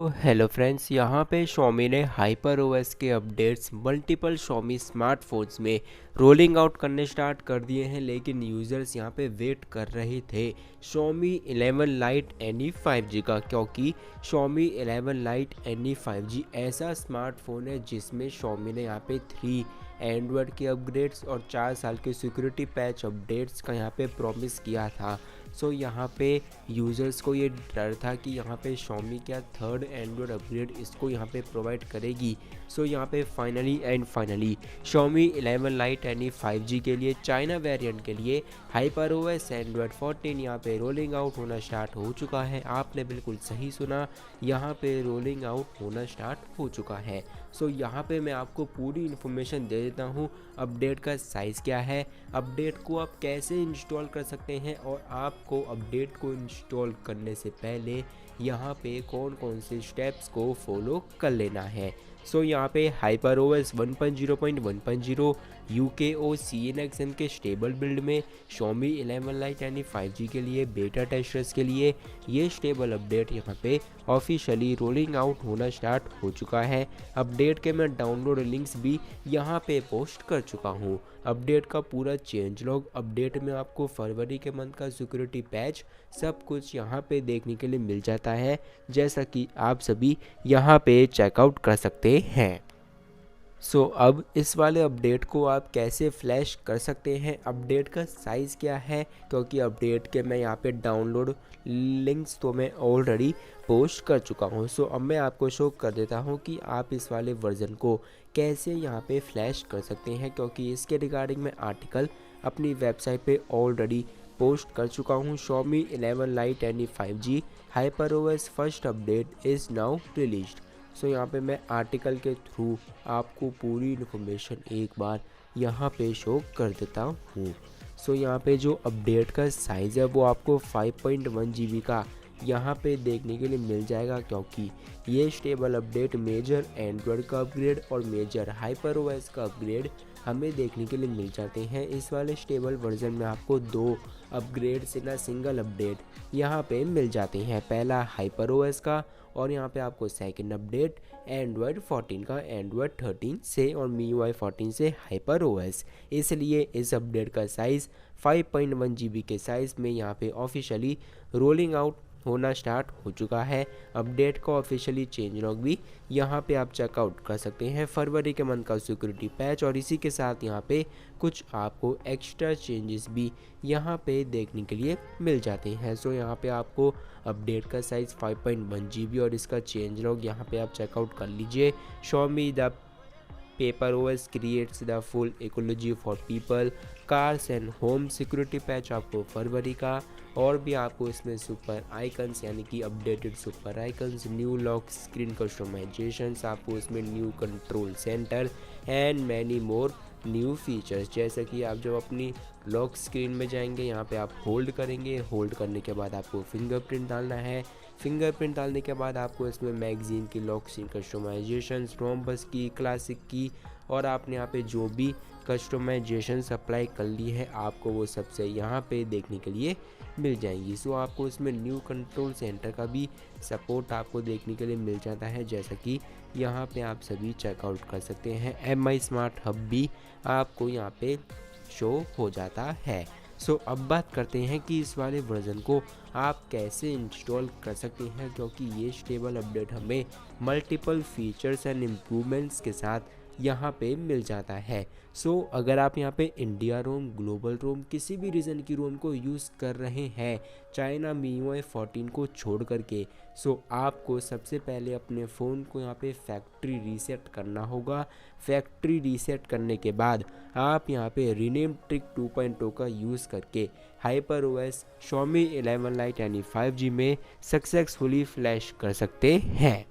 तो hello friends, यहाँ पे Xiaomi ने हाइपर ओएस के अपडेट्स मल्टीपल Xiaomi स्मार्टफोन्स में रोलिंग आउट करने स्टार्ट कर दिए हैं। लेकिन यूज़र्स यहाँ पे वेट कर रहे थे Xiaomi 11 Lite NE 5G का, क्योंकि Xiaomi 11 Lite NE 5G ऐसा स्मार्टफोन है जिसमें Xiaomi ने यहाँ पे 3 एंड्रॉयड के अपग्रेड्स और 4 साल के सिक्योरिटी पैच अपडेट्स का यहाँ पे प्रॉमिस किया था। सो यहाँ पे यूज़र्स को ये डर था कि यहाँ पे Xiaomi क्या थर्ड एंड्रॉयड अपग्रेड इसको यहाँ पे प्रोवाइड करेगी। सो यहाँ पे finally Xiaomi 11 Lite NE 5G के लिए चाइना वेरिएंट के लिए हाइपर ओएस एंड्रॉयड 14 यहाँ पे रोलिंग आउट होना स्टार्ट हो चुका है। आपने बिल्कुल सही सुना, यहाँ पे रोलिंग आउट होना स्टार्ट हो चुका है। सो यहाँ पे मैं आपको पूरी इन्फॉर्मेशन दे देता हूँ। अपडेट का साइज़ क्या है, अपडेट को आप कैसे इंस्टॉल कर सकते हैं, और आपको अपडेट को इंस्टॉल करने से पहले यहाँ पे कौन कौन से स्टेप्स को फॉलो कर लेना है। सो यहाँ पे हाइपर ओएस 1.0.1.0 UKO CNXM के स्टेबल बिल्ड में Xiaomi 11 Lite NE 5G के लिए बेटा टेस्टर्स के लिए ये स्टेबल अपडेट यहाँ पे ऑफिशियली रोलिंग आउट होना स्टार्ट हो चुका है। अपडेट के मैं डाउनलोड लिंक्स भी यहाँ पे पोस्ट कर चुका हूँ। अपडेट का पूरा चेंज लॉग, अपडेट में आपको फरवरी के मंथ का सिक्योरिटी पैच सब कुछ यहाँ पे देखने के लिए मिल जाता है, जैसा कि आप सभी यहाँ पे चेकआउट कर सकते हैं। सो अब इस वाले अपडेट को आप कैसे फ्लैश कर सकते हैं, अपडेट का साइज़ क्या है, क्योंकि अपडेट के मैं यहाँ पे डाउनलोड लिंक्स तो मैं ऑलरेडी पोस्ट कर चुका हूँ। सो अब मैं आपको शो कर देता हूँ कि आप इस वाले वर्ज़न को कैसे यहाँ पे फ्लैश कर सकते हैं, क्योंकि इसके रिगार्डिंग मैं आर्टिकल अपनी वेबसाइट पे ऑलरेडी पोस्ट कर चुका हूँ। Xiaomi 11 Lite NE 5G HyperOS first update is now released. So यहाँ पे मैं आर्टिकल के थ्रू आपको पूरी इन्फॉर्मेशन एक बार यहाँ पे शो कर देता हूँ। सो यहाँ पे जो अपडेट का साइज़ है वो आपको 5.1 GB का यहाँ पे देखने के लिए मिल जाएगा, क्योंकि ये स्टेबल अपडेट मेजर एंड्रॉयड का अपग्रेड और मेजर हाइपर ओएस का अपग्रेड हमें देखने के लिए मिल जाते हैं। इस वाले स्टेबल वर्जन में आपको 2 अपग्रेड से ना सिंगल अपडेट यहाँ पे मिल जाते हैं। पहला हाइपर ओएस का, और यहाँ पे आपको सेकंड अपडेट एंड्रॉयड 14 का, एंड्रॉयड 13 से और MIUI 14 से हाइपर ओएस। इसलिए इस अपडेट का साइज़ 5.1 GB के साइज़ में यहाँ पे ऑफिशियली रोलिंग आउट होना स्टार्ट हो चुका है। अपडेट का ऑफिशियली चेंज लॉग भी यहाँ पे आप चेकआउट कर सकते हैं, फरवरी के मंथ का सिक्योरिटी पैच, और इसी के साथ यहाँ पे कुछ आपको एक्स्ट्रा चेंजेस भी यहाँ पे देखने के लिए मिल जाते हैं। सो यहाँ पे आपको अपडेट का साइज़ 5.1 GB और इसका चेंज लॉग यहाँ पे आप चेकआउट कर लीजिए। Xiaomi the paper OS creates the full ecology for people, cars and home security patch आपको फरवरी का, और भी आपको इसमें सुपर आइकन्स यानी कि updated super icons, new lock screen customisations, आपको इसमें new control centre and many more new features. जैसे कि आप जब अपनी लॉक स्क्रीन में जाएंगे, यहाँ पे आप होल्ड करेंगे, होल्ड करने के बाद आपको फिंगरप्रिंट डालना है, फिंगरप्रिंट डालने के बाद आपको इसमें मैगजीन की लॉक स्क्रीन कस्टमाइजेशन, रोम्बस की, क्लासिक की, और आपने यहाँ पे जो भी कस्टमाइजेशन अप्लाई कर ली है आपको वो सबसे यहाँ पे देखने के लिए मिल जाएंगी। सो आपको इसमें न्यू कंट्रोल सेंटर का भी सपोर्ट आपको देखने के लिए मिल जाता है, जैसा कि यहाँ पे आप सभी चेकआउट कर सकते हैं। MI स्मार्ट हब भी आपको यहाँ पे शो हो जाता है। सो अब बात करते हैं कि इस वाले वर्जन को आप कैसे इंस्टॉल कर सकते हैं, क्योंकि ये स्टेबल अपडेट हमें मल्टीपल फीचर्स एंड इम्प्रूवमेंट्स के साथ यहाँ पे मिल जाता है। सो अगर आप यहाँ पे इंडिया रोम, ग्लोबल रोम, किसी भी रीजन की रोम को यूज़ कर रहे हैं चाइना MIUI 14 को छोड़ करके, सो आपको सबसे पहले अपने फ़ोन को यहाँ पे फैक्ट्री रीसेट करना होगा। फैक्ट्री रीसेट करने के बाद आप यहाँ पे रीनेम ट्रिक 2.0 का यूज़ करके hyper OS Xiaomi 11 Lite NE 5G में सक्सेसफुली फ्लैश कर सकते हैं।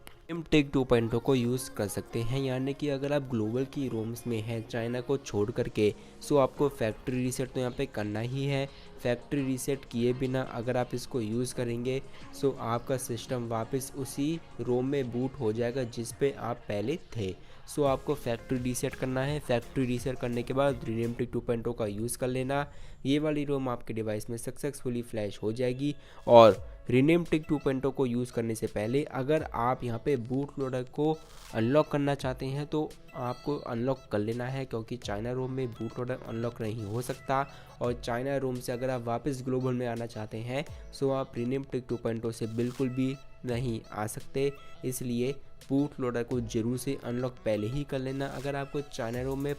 टेक 2.0 को यूज़ कर सकते हैं, यानी कि अगर आप ग्लोबल की रोम्स में हैं चाइना को छोड़ करके, सो आपको फैक्ट्री रीसेट तो यहाँ पे करना ही है। फैक्ट्री रीसेट किए बिना अगर आप इसको यूज़ करेंगे, सो आपका सिस्टम वापस उसी रोम में बूट हो जाएगा जिस पे आप पहले थे। सो आपको फैक्ट्री रीसेट करना है। फैक्ट्री रीसेट करने के बाद रीनेम टेक 2.0 का यूज़ कर लेना। ये वाली रोम आपके डिवाइस में सक्सेसफुली फ्लैश हो जाएगी, और रीनेम टिक 2.0 को यूज़ करने से पहले अगर आप यहाँ पे बूट लोडर को अनलॉक करना चाहते हैं तो आपको अनलॉक कर लेना है, क्योंकि चाइना रोम में बूट लोडर अनलॉक नहीं हो सकता। और चाइना रोम से अगर आप वापस ग्लोबल में आना चाहते हैं तो आप रीनेम टिक 2.0 से बिल्कुल भी नहीं आ सकते। इसलिए बूट लोडर को जरूर से अनलॉक पहले ही कर लेना। अगर आपको चाइना रोम में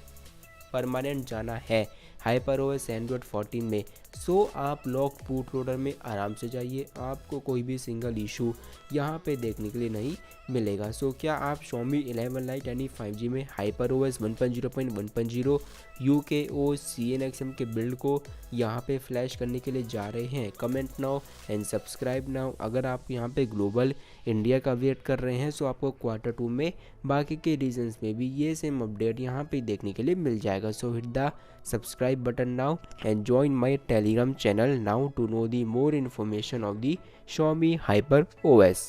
परमानेंट जाना है HyperOS एंड्रॉयड 14 में, सो आप लॉक बूट लोडर में आराम से जाइए, आपको कोई भी सिंगल इशू यहाँ पे देखने के लिए नहीं मिलेगा। सो क्या आप Xiaomi 11 Lite यानी 5G में HyperOS 1.0.1.0 UKO CNXM के बिल्ड को यहाँ पे फ्लैश करने के लिए जा रहे हैं? Comment now and subscribe now. अगर आप यहाँ पे ग्लोबल इंडिया का वेट कर रहे हैं, सो आपको Q2 में बाकी के रीजन्स में भी ये सेम अपडेट यहाँ पे देखने के लिए मिल जाएगा। सो hit the subscribe button now and join my Telegram channel now to know the more information of the Xiaomi HyperOS.